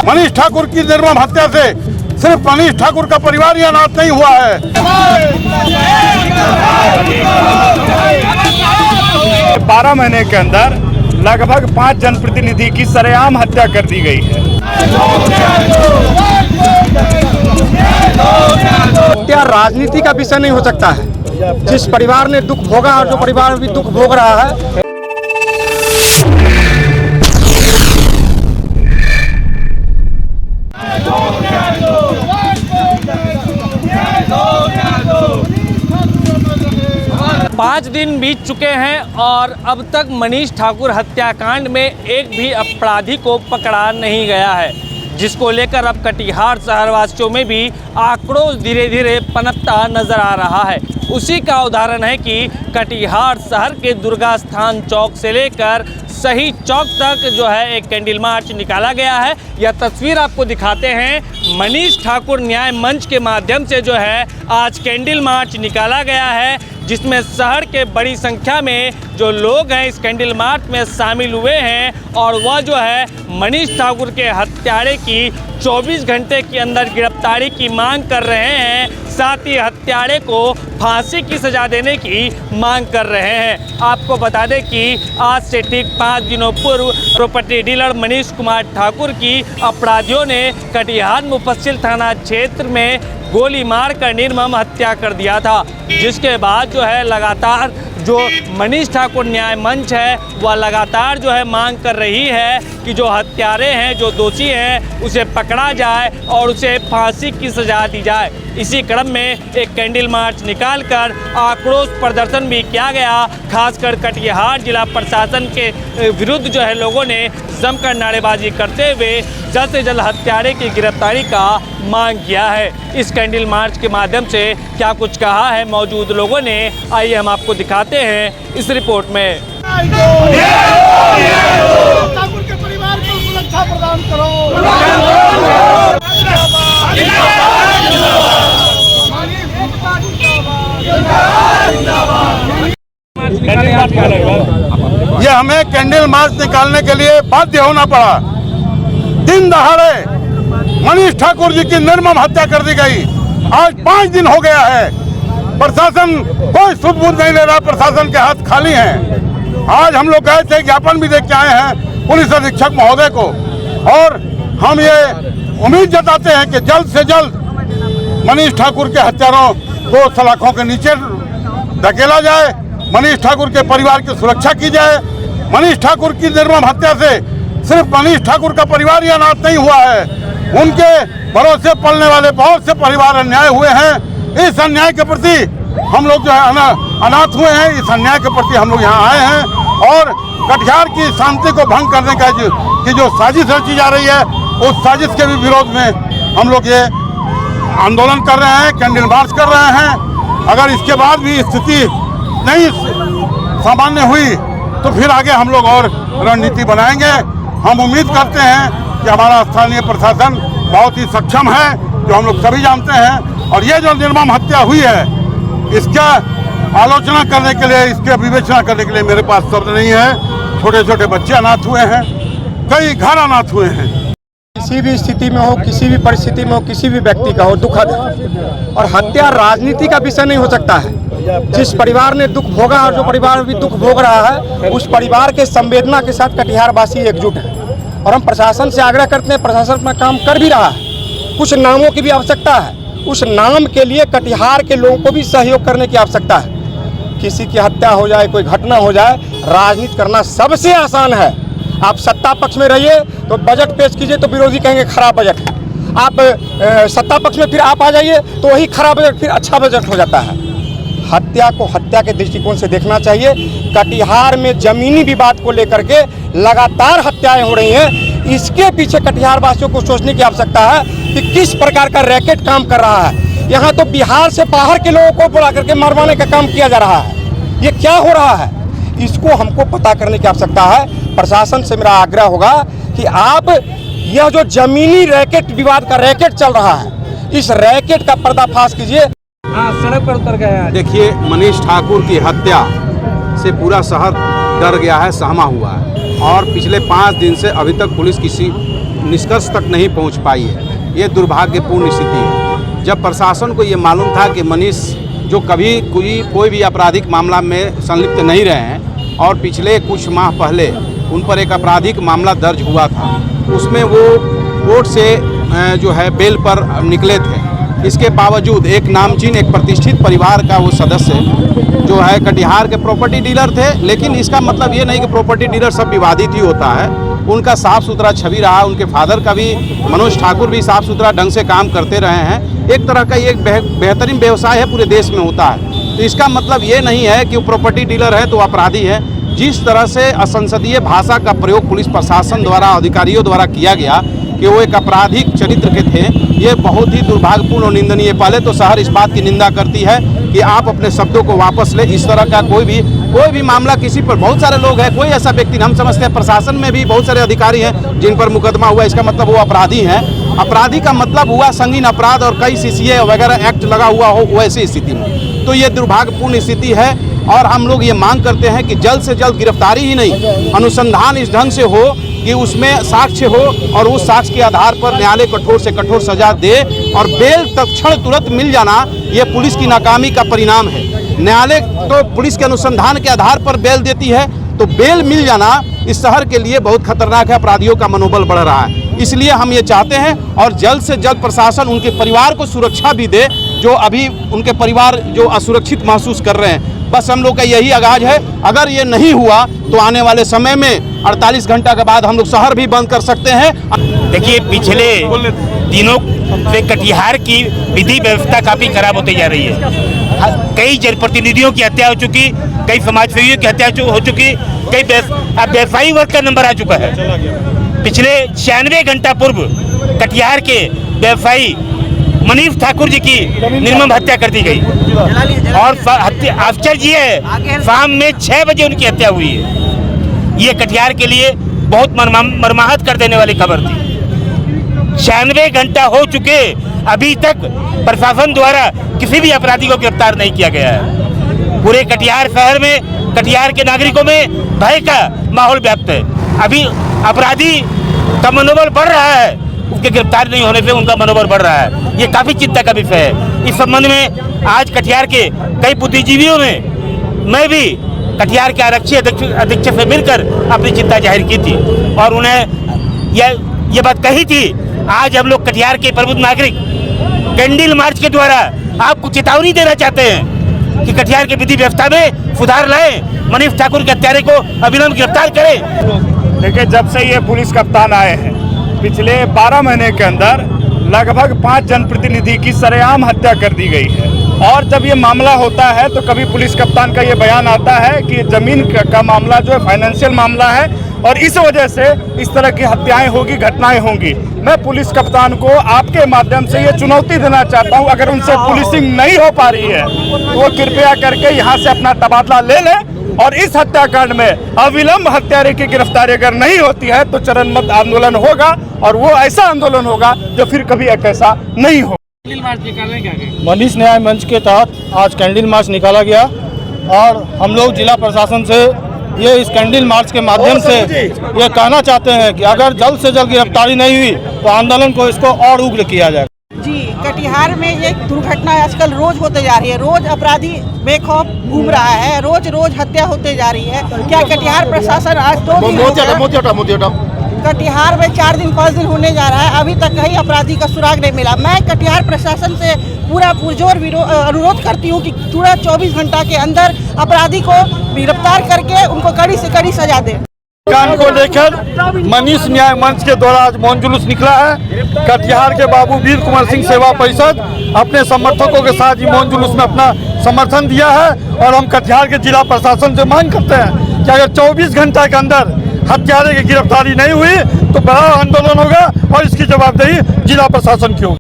मनीष ठाकुर की निर्मम हत्या से सिर्फ मनीष ठाकुर का परिवार ही अनाथ नहीं हुआ है। 12 महीने के अंदर लगभग 5 जनप्रतिनिधि की सरेआम हत्या कर दी गई है। हत्या राजनीति का विषय नहीं हो सकता है। जिस परिवार ने दुख भोगा और जो परिवार भी दुख भोग रहा है, पाँच दिन बीत चुके हैं और अब तक मनीष ठाकुर हत्याकांड में एक भी अपराधी को पकड़ा नहीं गया है, जिसको लेकर अब कटिहार शहरवासियों में भी आक्रोश धीरे धीरे पनपता नजर आ रहा है। उसी का उदाहरण है कि कटिहार शहर के दुर्गा स्थान चौक से लेकर सही चौक तक जो है एक कैंडल मार्च निकाला गया है। यह तस्वीर आपको दिखाते हैं। मनीष ठाकुर न्याय मंच के माध्यम से जो है आज कैंडल मार्च निकाला गया है, जिसमें शहर के बड़ी संख्या में जो लोग हैं इस कैंडल मार्च में शामिल हुए हैं और वह जो है मनीष ठाकुर के हत्यारे की 24 घंटे के अंदर गिरफ्तारी की मांग कर रहे हैं। साथ ही हत्यारे को फांसी की सजा देने की मांग कर रहे हैं। आपको बता दें कि आज से ठीक 5 दिनों पूर्व प्रॉपर्टी डीलर मनीष कुमार ठाकुर की अपराधियों ने कटिहार मुफस्सिल थाना क्षेत्र में गोली मारकर निर्मम हत्या कर दिया था, जिसके बाद जो है लगातार जो मनीष ठाकुर न्याय मंच है वह लगातार जो है मांग कर रही है कि जो हत्यारे हैं, जो दोषी हैं, उसे पकड़ा जाए और उसे फांसी की सजा दी जाए। इसी क्रम में एक कैंडल मार्च निकालकर आक्रोश प्रदर्शन भी किया गया। खासकर कटिहार जिला प्रशासन के विरुद्ध जो है लोगों ने जमकर नारेबाजी करते हुए जल्द से जल्द हत्यारे की गिरफ्तारी का मांग किया है। इस कैंडल मार्च के माध्यम से क्या कुछ कहा है मौजूद लोगों ने, आइए हम आपको दिखाते हैं इस रिपोर्ट में। ठाकुर के परिवार को सुरक्षा प्रदान करो। ये हमें कैंडल मार्च निकालने के लिए बाध्य होना पड़ा। दिन दहाड़े मनीष ठाकुर जी की निर्मम हत्या कर दी गई। आज 5 दिन हो गया है, प्रशासन कोई सुध-बुध नहीं ले रहा, प्रशासन के हाथ खाली हैं। आज हम लोग गए थे, ज्ञापन भी देख के आए हैं पुलिस अधीक्षक महोदय को, और हम ये उम्मीद जताते हैं कि जल्द से जल्द मनीष ठाकुर के हत्यारों को सलाखों के नीचे धकेला जाए, मनीष ठाकुर के परिवार की सुरक्षा की जाए। मनीष ठाकुर की निर्मम हत्या से सिर्फ मनीष ठाकुर का परिवार ही अनाथ नहीं हुआ है, उनके भरोसे पलने वाले बहुत से परिवार अन्याय हुए हैं। इस अन्याय के प्रति हम लोग जो है अनाथ हुए हैं, इस अन्याय के प्रति हम लोग यहाँ आए हैं और कटिहार की शांति को भंग करने का जो साजिश रची जा रही है, उस साजिश के भी विरोध में हम लोग ये आंदोलन कर रहे हैं, कैंडल मार्च कर रहे हैं। अगर इसके बाद भी स्थिति नहीं सामान्य हुई तो फिर आगे हम लोग और रणनीति बनाएंगे। हम उम्मीद करते हैं कि हमारा स्थानीय प्रशासन बहुत ही सक्षम है, जो हम लोग सभी जानते हैं, और ये जो निर्मम हत्या हुई है इसका आलोचना करने के लिए, इसके विवेचना करने के लिए मेरे पास शब्द नहीं है। छोटे छोटे बच्चे अनाथ हुए हैं, कई घर अनाथ हुए हैं। किसी भी स्थिति में हो, किसी भी परिस्थिति में हो, किसी भी व्यक्ति का हो, दुखद है। और हत्या राजनीति का विषय नहीं हो सकता है। जिस परिवार ने दुख भोगा और जो परिवार भी दुख भोग रहा है, उस परिवार के संवेदना के साथ कटिहार वासी एकजुट है। और हम प्रशासन से आग्रह करते हैं, प्रशासन अपना काम कर भी रहा है। कुछ नामों की भी आवश्यकता है, उस नाम के लिए कटिहार के लोगों को भी सहयोग करने की आवश्यकता है। किसी की हत्या हो जाए, कोई घटना हो जाए, राजनीति करना सबसे आसान है। आप सत्ता पक्ष में रहिए तो बजट पेश कीजिए तो विरोधी कहेंगे खराब बजट है। आप सत्ता पक्ष में फिर आप आ जाइए तो वही खराब बजट फिर अच्छा बजट हो जाता है। हत्या को हत्या के दृष्टिकोण से देखना चाहिए। कटिहार में जमीनी विवाद को लेकर के लगातार हत्याएं हो रही हैं। इसके पीछे कटिहार वासियों को सोचने की आवश्यकता है कि किस प्रकार का रैकेट काम कर रहा है। यहाँ तो बिहार से बाहर के लोगों को बुला करके मरवाने का काम किया जा रहा है। ये क्या हो रहा है, इसको हमको पता करने की आवश्यकता है। प्रशासन से मेरा आग्रह होगा कि आप यह जो जमीनी रैकेट विवाद का रैकेट चल रहा है, इस रैकेट का पर्दाफाश कीजिए। सड़क पर उतर गए। देखिए, मनीष ठाकुर की हत्या से पूरा शहर डर गया है, सहमा हुआ है। और पिछले 5 दिन से अभी तक पुलिस किसी निष्कर्ष तक नहीं पहुंच पाई है। ये दुर्भाग्यपूर्ण स्थिति है। जब प्रशासन को ये मालूम था कि मनीष जो कभी कोई भी आपराधिक मामला में संलिप्त नहीं रहे हैं और पिछले कुछ माह पहले उन पर एक आपराधिक मामला दर्ज हुआ था, उसमें वो कोर्ट से जो है बेल पर निकले थे। इसके बावजूद एक नामचीन, एक प्रतिष्ठित परिवार का वो सदस्य जो है कटिहार के प्रॉपर्टी डीलर थे, लेकिन इसका मतलब ये नहीं कि प्रॉपर्टी डीलर सब विवादित ही होता है। उनका साफ़ सुथरा छवि रहा, उनके फादर का भी, मनोज ठाकुर भी साफ़ सुथरा ढंग से काम करते रहे हैं। एक तरह का ये बेहतरीन व्यवसाय है, पूरे देश में होता है। तो इसका मतलब ये नहीं है कि वो प्रॉपर्टी डीलर है तो अपराधी है। जिस तरह से असंसदीय भाषा का प्रयोग पुलिस प्रशासन द्वारा, अधिकारियों द्वारा किया गया कि वो एक आपराधिक चरित्र के थे, ये बहुत ही दुर्भाग्यपूर्ण और निंदनीय। पहले तो शहर इस बात की निंदा करती है कि आप अपने शब्दों को वापस ले। इस तरह का कोई भी मामला किसी पर, बहुत सारे लोग हैं, कोई ऐसा व्यक्ति, हम समझते हैं प्रशासन में भी बहुत सारे अधिकारी हैं जिन पर मुकदमा हुआ, इसका मतलब वो अपराधी हैं। अपराधी का मतलब हुआ संगीन अपराध और कई सीसीए वगैरह एक्ट लगा हुआ हो, वैसी स्थिति में। तो ये दुर्भाग्यपूर्ण स्थिति है और हम लोग ये मांग करते हैं कि जल्द से जल्द गिरफ्तारी ही नहीं, अनुसंधान इस ढंग से हो कि उसमें साक्ष्य हो और उस साक्ष्य के आधार पर न्यायालय कठोर से कठोर सजा दे और बेल तत्क्षण तुरंत मिल जाना, ये पुलिस की नाकामी का परिणाम है। न्यायालय तो पुलिस के अनुसंधान के आधार पर बेल देती है, तो बेल मिल जाना इस शहर के लिए बहुत खतरनाक है। अपराधियों का मनोबल बढ़ रहा है, इसलिए हम ये चाहते हैं और जल्द से जल्द प्रशासन उनके परिवार को सुरक्षा भी दे, जो अभी उनके परिवार जो असुरक्षित महसूस कर रहे हैं। बस हम लोग का यही आगाज है। अगर ये नहीं हुआ तो आने वाले समय में 48 घंटा के बाद हम लोग शहर भी बंद कर सकते हैं। देखिए, पिछले दिनों से कटिहार की विधि व्यवस्था काफ़ी खराब होती जा रही है। कई जनप्रतिनिधियों की हत्या हो चुकी, कई समाजसेवियों की हत्या हो चुकी, कई व्यवसायी वर्ग का नंबर आ चुका है। पिछले 96 घंटा पूर्व कटिहार के व्यवसायी मनीष ठाकुर जी की निर्मम हत्या कर दी गई और आश्चर्य ये है, शाम में 6 बजे उनकी हत्या हुई है। ये कटिहार के लिए बहुत मर्माहत कर देने वाली खबर थी। 96 घंटा हो चुके, अभी तक प्रशासन द्वारा किसी भी अपराधी को गिरफ्तार नहीं किया गया है। पूरे कटिहार शहर में, कटिहार के नागरिकों में भय का माहौल व्याप्त है। अभी अपराधी का मनोबल बढ़ रहा है, उसके गिरफ्तार नहीं होने से उनका मनोबल बढ़ रहा है। ये काफ़ी चिंता का विषय है। इस संबंध में आज कटिहार के कई बुद्धिजीवियों ने, मैं भी कटिहार के आरक्षी अधीक्षक से मिलकर अपनी चिंता जाहिर की थी और उन्हें यह बात कही थी। आज हम लोग कटिहार के प्रबुद्ध नागरिक कैंडल मार्च के द्वारा आपको चेतावनी देना चाहते हैं कि कटिहार की विधि व्यवस्था में सुधार लाएं, मनीष ठाकुर के हत्यारे को अविलंब गिरफ्तार करें। देखिए, जब से ये पुलिस कप्तान आए हैं, पिछले 12 महीने के अंदर लगभग 5 जनप्रतिनिधि की सरेआम हत्या कर दी गई है। और जब ये मामला होता है तो कभी पुलिस कप्तान का ये बयान आता है कि जमीन का मामला जो है फाइनेंशियल मामला है और इस वजह से इस तरह की हत्याएं होगी, घटनाएं होंगी। मैं पुलिस कप्तान को आपके माध्यम से ये चुनौती देना चाहता हूं, अगर उनसे पुलिसिंग नहीं हो पा रही है तो वो कृपया करके यहाँ से अपना तबादला ले लें और इस हत्याकांड में अविलंब हत्यारे की गिरफ्तारी अगर नहीं होती है तो चरणबद्ध आंदोलन होगा और वो ऐसा आंदोलन होगा जो फिर कभी ऐसा नहीं हो। मनीष न्याय मंच के तहत आज कैंडल मार्च निकाला गया और हम लोग जिला प्रशासन से ये इस कैंडल मार्च के माध्यम से ये कहना चाहते हैं कि अगर जल्द से जल्द गिरफ्तारी नहीं हुई तो आंदोलन को इसको और उग्र किया जाए। जी, कटिहार में एक दुर्घटना आजकल रोज होते जा रही है। रोज अपराधी बेखौफ घूम रहा है, रोज रोज हत्या होते जा रही है। क्या कटिहार प्रशासन आज 2 दिन कटिहार में 4 दिन 5 दिन होने जा रहा है, अभी तक कहीं अपराधी का सुराग नहीं मिला। मैं कटिहार प्रशासन से पूरा पुरजोर अनुरोध करती हूँ कि पूरा 24 घंटा के अंदर अपराधी को गिरफ्तार करके उनको कड़ी से कड़ी सजा दें। कांड को लेकर मनीष न्याय मंच के द्वारा आज मौन जुलूस निकला है। कटिहार के बाबू वीर कुंवर सिंह सेवा परिषद अपने समर्थकों के साथ ही मौन जुलूस में अपना समर्थन दिया है और हम कटिहार के जिला प्रशासन से मांग करते हैं कि अगर 24 घंटा के अंदर हत्यारे की गिरफ्तारी नहीं हुई तो बड़ा आंदोलन होगा और इसकी जवाबदेही जिला प्रशासन की होगी।